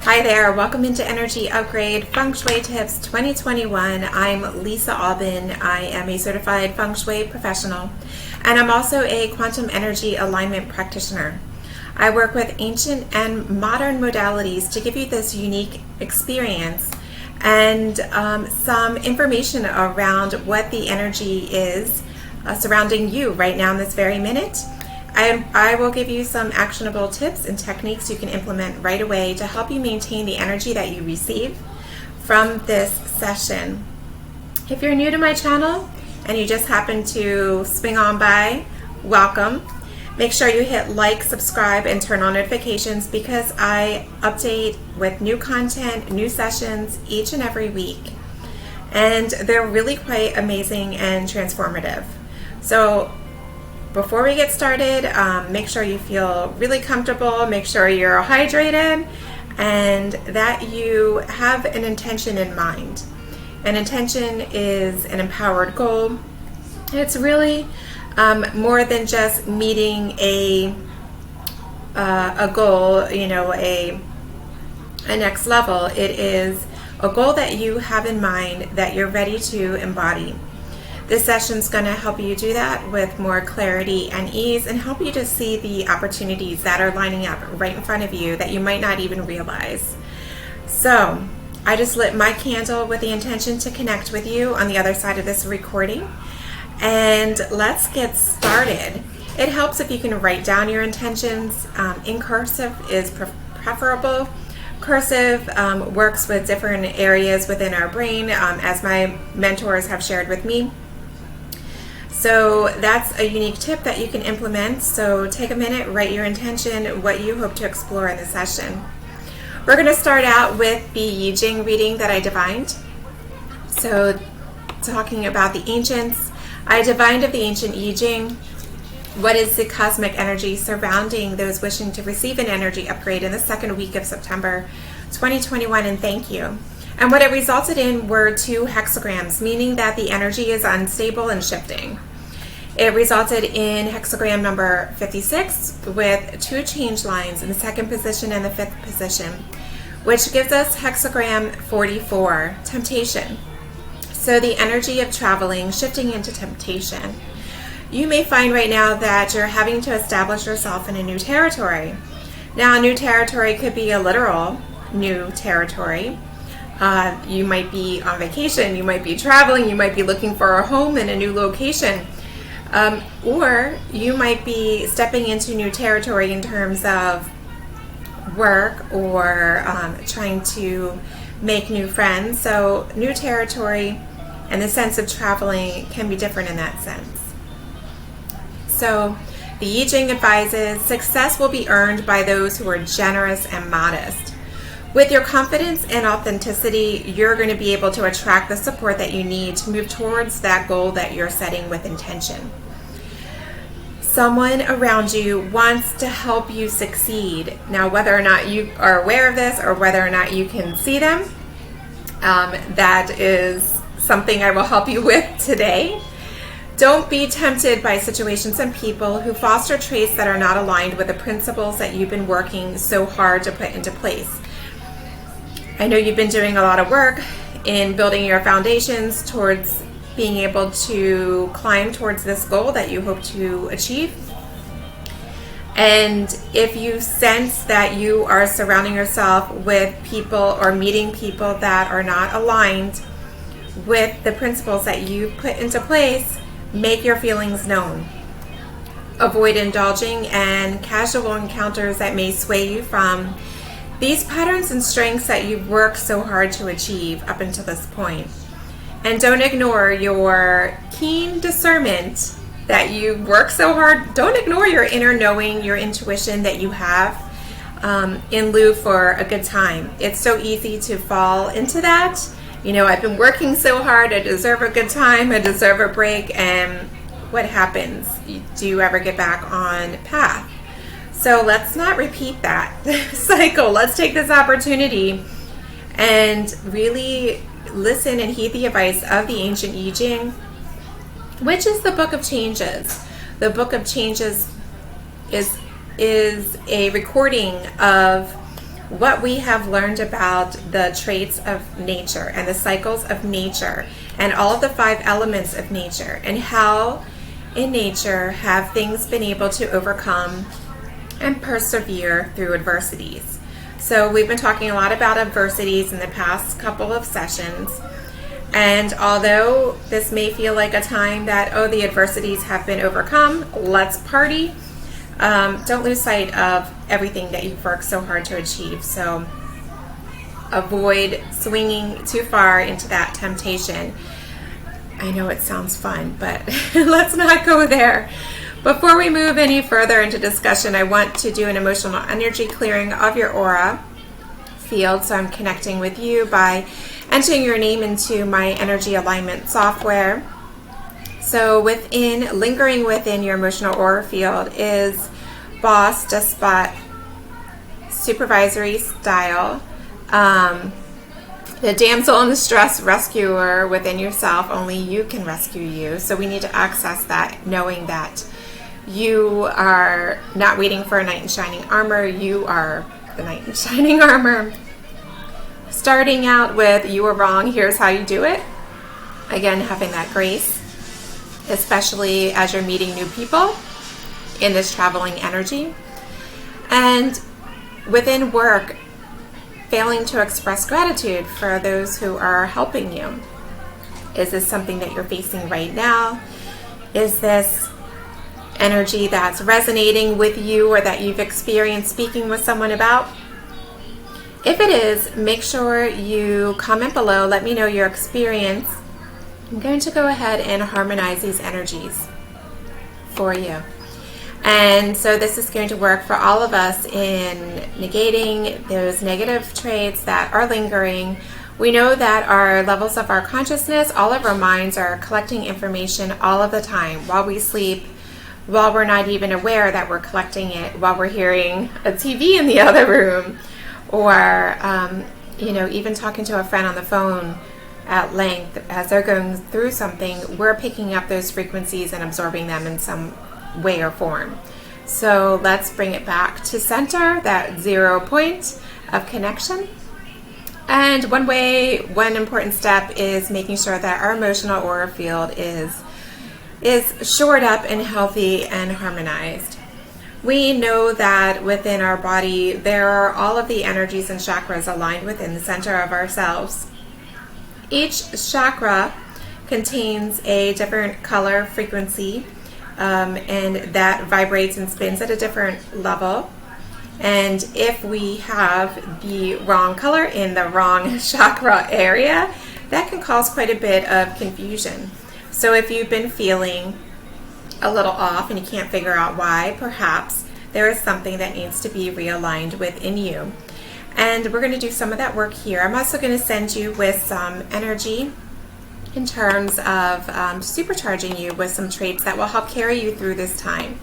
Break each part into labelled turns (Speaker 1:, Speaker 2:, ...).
Speaker 1: Hi there, welcome into Energy Upgrade Feng Shui Tips 2021. I'm Lisa Albin. I am a certified Feng Shui professional, and I'm also a quantum energy alignment practitioner. I work with ancient and modern modalities to give you this unique experience and some information around what the energy is surrounding you right now in this very minute. I will give you some actionable tips and techniques you can implement right away to help you maintain the energy that you receive from this session. If you're new to my channel and you just happen to swing on by, welcome. Make sure you hit like, subscribe, and turn on notifications because I update with new content, new sessions each and every week. And they're really quite amazing and transformative. So before we get started, make sure you feel really comfortable, make sure you're hydrated, and that you have an intention in mind. An intention is an empowered goal. It's really more than just meeting a goal, a next level. It is a goal that you have in mind that you're ready to embody. This session is going to help you do that with more clarity and ease and help you to see the opportunities that are lining up right in front of you that you might not even realize. So I just lit my candle with the intention to connect with you on the other side of this recording. And let's get started. It helps if you can write down your intentions. In cursive is preferable. Cursive works with different areas within our brain, as my mentors have shared with me. So that's a unique tip that you can implement. So take a minute, write your intention, what you hope to explore in the session. We're going to start out with the I Ching reading that I divined. So talking about the ancients, I divined of the ancient I Ching. What is the cosmic energy surrounding those wishing to receive an energy upgrade in the second week of September 2021, and thank you. And what it resulted in were 2 hexagrams, meaning that the energy is unstable and shifting. It resulted in hexagram number 56 with 2 change lines in the 2nd position and the 5th position, which gives us hexagram 44, temptation. So the energy of traveling, shifting into temptation. You may find right now that you're having to establish yourself in a new territory. Now, a new territory could be a literal new territory. You might be on vacation, you might be traveling, you might be looking for a home in a new location, or you might be stepping into new territory in terms of work or trying to make new friends. So new territory and the sense of traveling can be different in that sense. So the I Ching advises success will be earned by those who are generous and modest. With your confidence and authenticity, you're going to be able to attract the support that you need to move towards that goal that you're setting with intention. Someone around you wants to help you succeed. Now, whether or not you are aware of this or whether or not you can see them, that is something I will help you with today. Don't be tempted by situations and people who foster traits that are not aligned with the principles that you've been working so hard to put into place. I know you've been doing a lot of work in building your foundations towards being able to climb towards this goal that you hope to achieve. And if you sense that you are surrounding yourself with people or meeting people that are not aligned with the principles that you put into place, make your feelings known. Avoid indulging in casual encounters that may sway you from these patterns and strengths that you've worked so hard to achieve up until this point. And don't ignore your keen discernment that you work so hard. Don't ignore your inner knowing, your intuition that you have in lieu for a good time. It's so easy to fall into that. I've been working so hard, I deserve a good time, I deserve a break, and what happens? Do you ever get back on path? So let's not repeat that cycle. Let's take this opportunity and really listen and heed the advice of the ancient I Ching, which is the Book of Changes. The Book of Changes is a recording of what we have learned about the traits of nature and the cycles of nature and all of the 5 elements of nature, and how in nature have things been able to overcome and persevere through adversities. So we've been talking a lot about adversities in the past couple of sessions, and although this may feel like a time that, oh, the adversities have been overcome, let's party, don't lose sight of everything that you've worked so hard to achieve. So avoid swinging too far into that temptation. I know it sounds fun, but let's not go there. Before we move any further into discussion, I want to do an emotional energy clearing of your aura field. So I'm connecting with you by entering your name into my energy alignment software. So lingering within your emotional aura field is boss, despot, supervisory style, the damsel in distress rescuer within yourself. Only you can rescue you. So we need to access that, knowing that you are not waiting for a knight in shining armor. You are the knight in shining armor. Starting out with, you were wrong, here's how you do it. Again, having that grace, especially as you're meeting new people in this traveling energy. And within work, failing to express gratitude for those who are helping you. Is this something that you're facing right now? Is this energy that's resonating with you or that you've experienced speaking with someone about? If it is, make sure you comment below. Let me know your experience. I'm going to go ahead and harmonize these energies for you. And so this is going to work for all of us in negating those negative traits that are lingering. We know that our levels of our consciousness, all of our minds are collecting information all of the time while we sleep, while we're not even aware that we're collecting it, while we're hearing a TV in the other room, or even talking to a friend on the phone at length as they're going through something. We're picking up those frequencies and absorbing them in some way or form. So let's bring it back to center, that 0 point of connection. And one important step is making sure that our emotional aura field is shored up and healthy and harmonized. We know that within our body there are all of the energies and chakras aligned within the center of ourselves. Each chakra contains a different color frequency, and that vibrates and spins at a different level. And if we have the wrong color in the wrong chakra area, that can cause quite a bit of confusion. So if you've been feeling a little off and you can't figure out why, perhaps there is something that needs to be realigned within you. And we're going to do some of that work here. I'm also going to send you with some energy in terms of supercharging you with some traits that will help carry you through this time.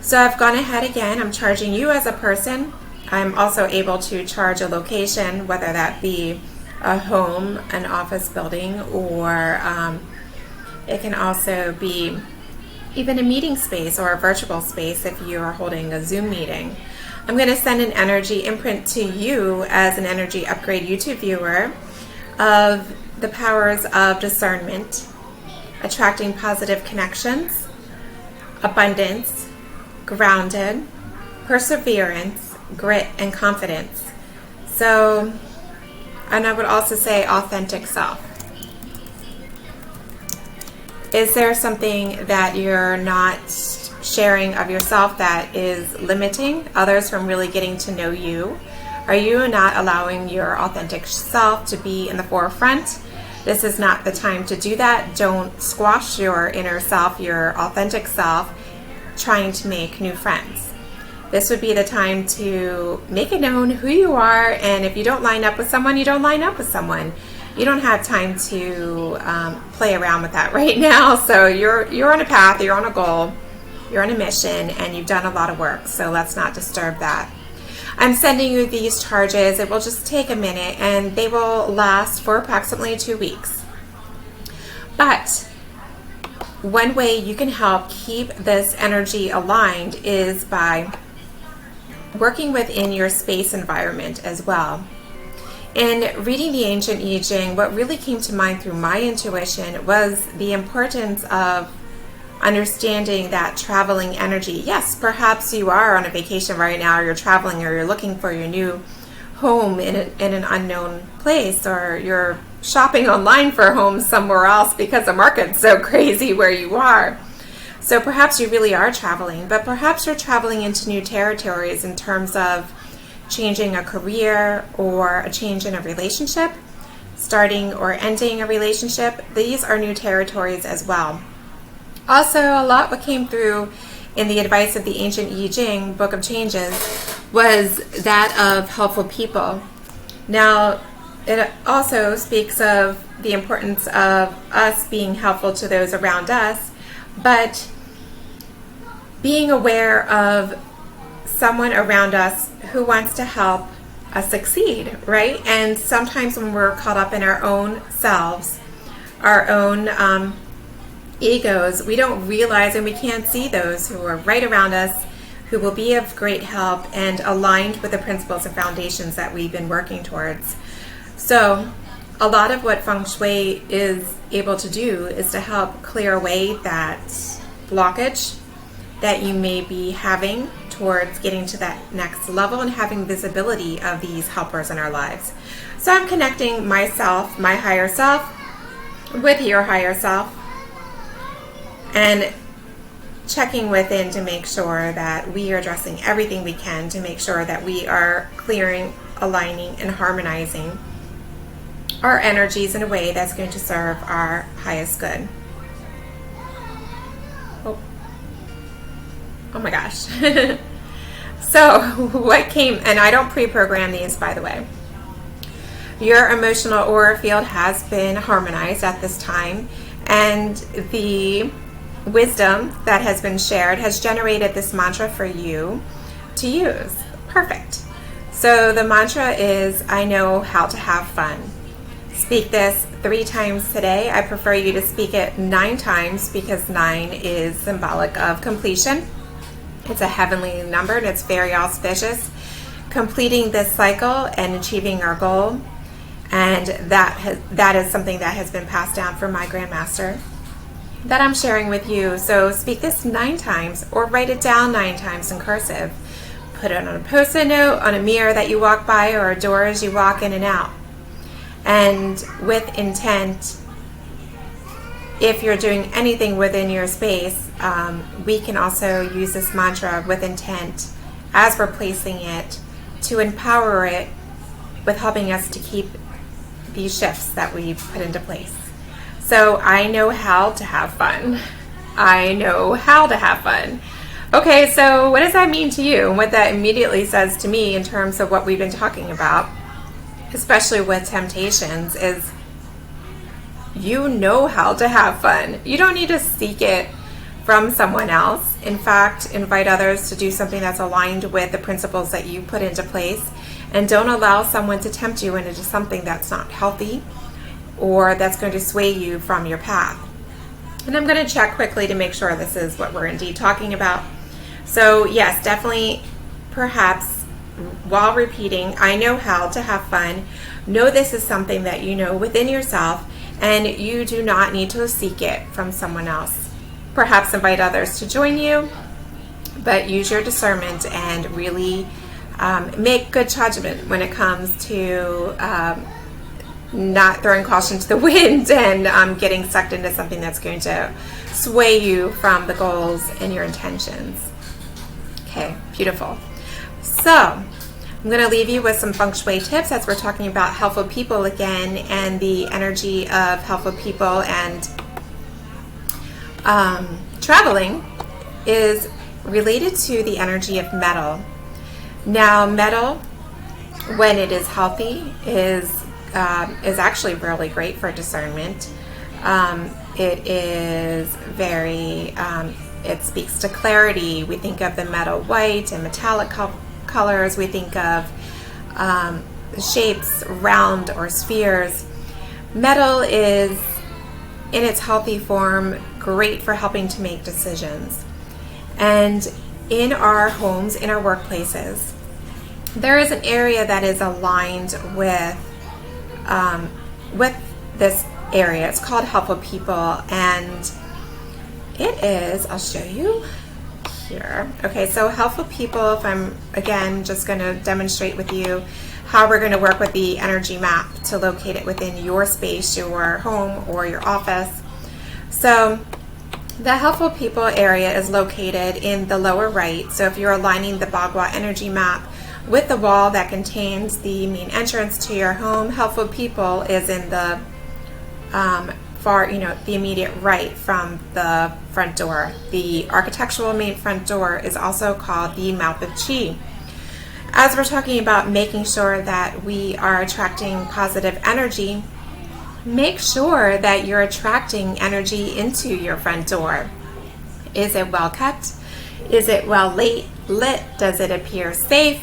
Speaker 1: So I've gone ahead again. I'm charging you as a person. I'm also able to charge a location, whether that be a home, an office building, or it can also be even a meeting space or a virtual space if you are holding a Zoom meeting. I'm going to send an energy imprint to you as an energy upgrade YouTube viewer of the powers of discernment, attracting positive connections, abundance, grounded, perseverance, grit, and confidence. So, and I would also say authentic self. Is there something that you're not sharing of yourself that is limiting others from really getting to know you? Are you not allowing your authentic self to be in the forefront? This is not the time to do that. Don't squash your inner self, your authentic self, trying to make new friends. This would be the time to make it known who you are, and if you don't line up with someone, you don't line up with someone. You don't have time to play around with that right now. So you're on a path, you're on a goal, you're on a mission, and you've done a lot of work. So let's not disturb that. I'm sending you these charges. It will just take a minute, and they will last for approximately 2 weeks. But one way you can help keep this energy aligned is by working within your space environment as well. In reading the ancient I Ching, what really came to mind through my intuition was the importance of understanding that traveling energy. Yes, perhaps you are on a vacation right now, or you're traveling, or you're looking for your new home in an unknown place, or you're shopping online for a home somewhere else because the market's so crazy where you are. So perhaps you really are traveling, but perhaps you're traveling into new territories in terms of changing a career or a change in a relationship, starting or ending a relationship. These are new territories as well. Also, a lot what came through in the advice of the ancient I Ching, Book of Changes, was that of helpful people. Now, it also speaks of the importance of us being helpful to those around us, but being aware of someone around us who wants to help us succeed, right? And sometimes when we're caught up in our own selves, our own egos, we don't realize and we can't see those who are right around us, who will be of great help and aligned with the principles and foundations that we've been working towards. So a lot of what Feng Shui is able to do is to help clear away that blockage that you may be having towards getting to that next level and having visibility of these helpers in our lives. So I'm connecting myself, my higher self, with your higher self, and checking within to make sure that we are addressing everything we can to make sure that we are clearing, aligning, and harmonizing our energies in a way that's going to serve our highest good. Oh my gosh. So what came, and I don't pre-program these, by the way. Your emotional aura field has been harmonized at this time, and the wisdom that has been shared has generated this mantra for you to use. Perfect. So the mantra is, I know how to have fun. Speak this 3 times today. I prefer you to speak it 9 times because 9 is symbolic of completion. It's a heavenly number and it's very auspicious. Completing this cycle and achieving our goal. And that is something that has been passed down from my Grandmaster that I'm sharing with you. So speak this 9 times or write it down 9 times in cursive. Put it on a post-it note, on a mirror that you walk by, or a door as you walk in and out. And with intent, if you're doing anything within your space, we can also use this mantra with intent as we're placing it to empower it with helping us to keep these shifts that we've put into place. So I know how to have fun. I know how to have fun. Okay, so what does that mean to you? And what that immediately says to me in terms of what we've been talking about, especially with temptations, is you know how to have fun. You don't need to seek it from someone else. In fact, invite others to do something that's aligned with the principles that you put into place, and don't allow someone to tempt you into something that's not healthy or that's going to sway you from your path. And I'm going to check quickly to make sure this is what we're indeed talking about. So yes, definitely, perhaps while repeating, I know how to have fun, know this is something that you know within yourself, and you do not need to seek it from someone else. Perhaps invite others to join you, but use your discernment and really make good judgment when it comes to not throwing caution to the wind and getting sucked into something that's going to sway you from the goals and your intentions. Okay, beautiful. So I'm going to leave you with some Feng Shui tips as we're talking about helpful people again, and the energy of helpful people and traveling is related to the energy of metal. Now, metal, when it is healthy, is actually really great for discernment. It is very, it speaks to clarity. We think of the metal white and metallic colors. We think of shapes, round or spheres. Metal is, in its healthy form, great for helping to make decisions. And in our homes, in our workplaces, there is an area that is aligned with this area. It's called helpful people, and it is, I'll show you here. Okay, so helpful people, if I'm again just going to demonstrate with you how we're going to work with the energy map to locate it within your space, your home, or your office. So the helpful people area is located in the lower right. So if you're aligning the Bagua energy map with the wall that contains the main entrance to your home, helpful people is in the the immediate right from the front door. The architectural main front door is also called the mouth of Qi. As we're talking about making sure that we are attracting positive energy, make sure that you're attracting energy into your front door. Is it well kept? Is it well lit? Does it appear safe?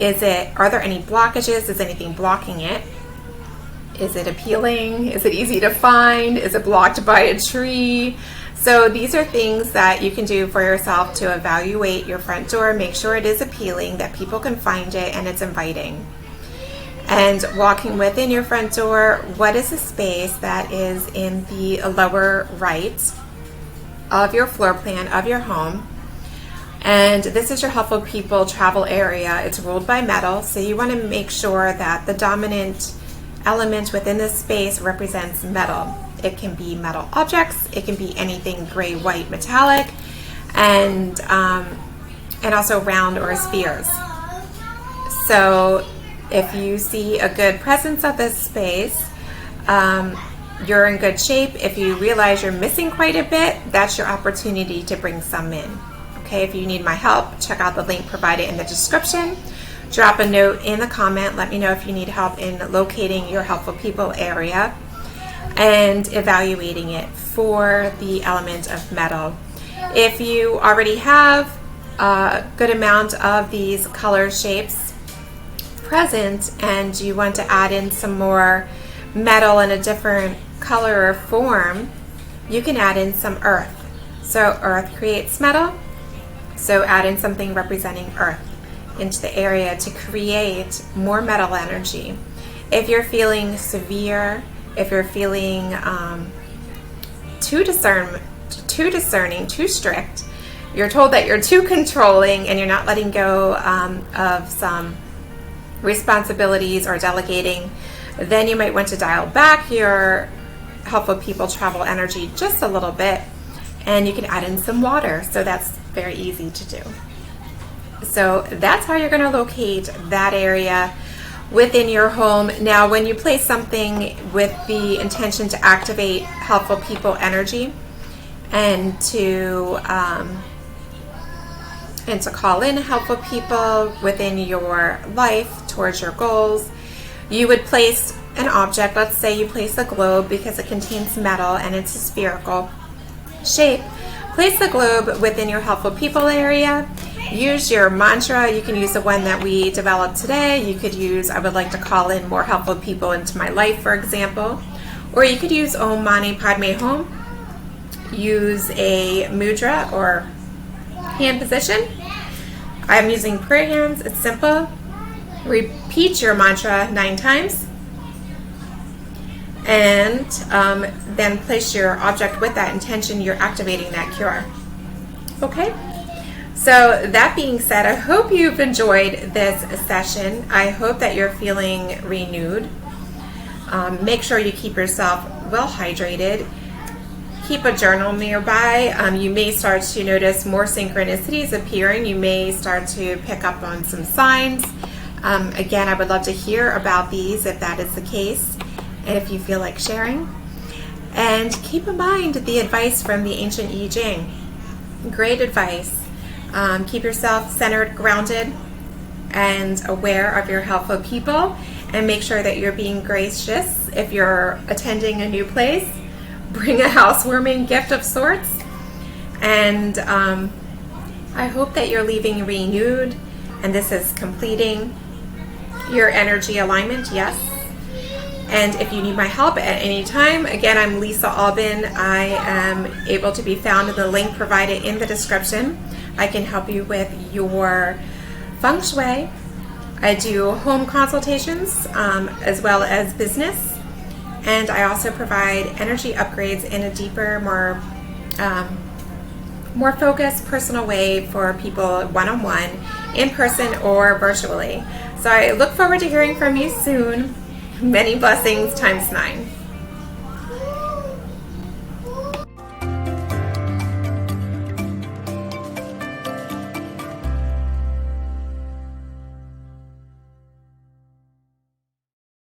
Speaker 1: Are there any blockages? Is anything blocking it? Is it appealing? Is it easy to find? Is it blocked by a tree? So these are things that you can do for yourself to evaluate your front door. Make sure it is appealing, that people can find it, and it's inviting. And walking within your front door, what is the space that is in the lower right of your floor plan of your home? And this is your helpful people travel area. It's ruled by metal, so you want to make sure that the dominant element within this space represents metal. It can be metal objects, it can be anything gray, white, metallic, and also round or spheres. So if you see a good presence of this space, you're in good shape. If you realize you're missing quite a bit, that's your opportunity to bring some in. Okay, if you need my help, check out the link provided in the description. Drop a note in the comment. Let me know if you need help in locating your helpful people area and evaluating it for the element of metal. If you already have a good amount of these color shapes present and you want to add in some more metal in a different color or form, you can add in some earth. So earth creates metal, so add in something representing earth into the area to create more metal energy. If you're feeling severe, if you're feeling too discerning, too strict, you're told that you're too controlling and you're not letting go of some responsibilities or delegating, then you might want to dial back your helpful people travel energy just a little bit, and you can add in some water. So that's very easy to do. So that's how you're going to locate that area within your home. Now, when you place something with the intention to activate helpful people energy and to call in helpful people within your life towards your goals, you would place an object. Let's say you place a globe because it contains metal and it's a spherical shape. Place the globe within your helpful people area. Use your mantra. You can use the one that we developed today. You could use, I would like to call in more helpful people into my life, for example. Or you could use Om Mani Padme Hum. Use a mudra or hand position. I'm using prayer hands. It's simple. Repeat your mantra 9 times. And then place your object with that intention. You're activating that cure. Okay? So that being said, I hope you've enjoyed this session. I hope that you're feeling renewed. Make sure you keep yourself well hydrated. Keep a journal nearby. You may start to notice more synchronicities appearing. You may start to pick up on some signs. Again, I would love to hear about these if that is the case, and if you feel like sharing. And keep in mind the advice from the ancient I Ching. Great advice. Keep yourself centered, grounded, and aware of your helpful people, and make sure that you're being gracious. If you're attending a new place, bring a housewarming gift of sorts. And I hope that you're leaving renewed, and this is completing your energy alignment, yes. And if you need my help at any time, again, I'm Lisa Albin. I am able to be found in the link provided in the description. I can help you with your Feng Shui. I do home consultations as well as business, and I also provide energy upgrades in a deeper, more focused, personal way for people one-on-one, in person or virtually. So I look forward to hearing from you soon. Many blessings times 9.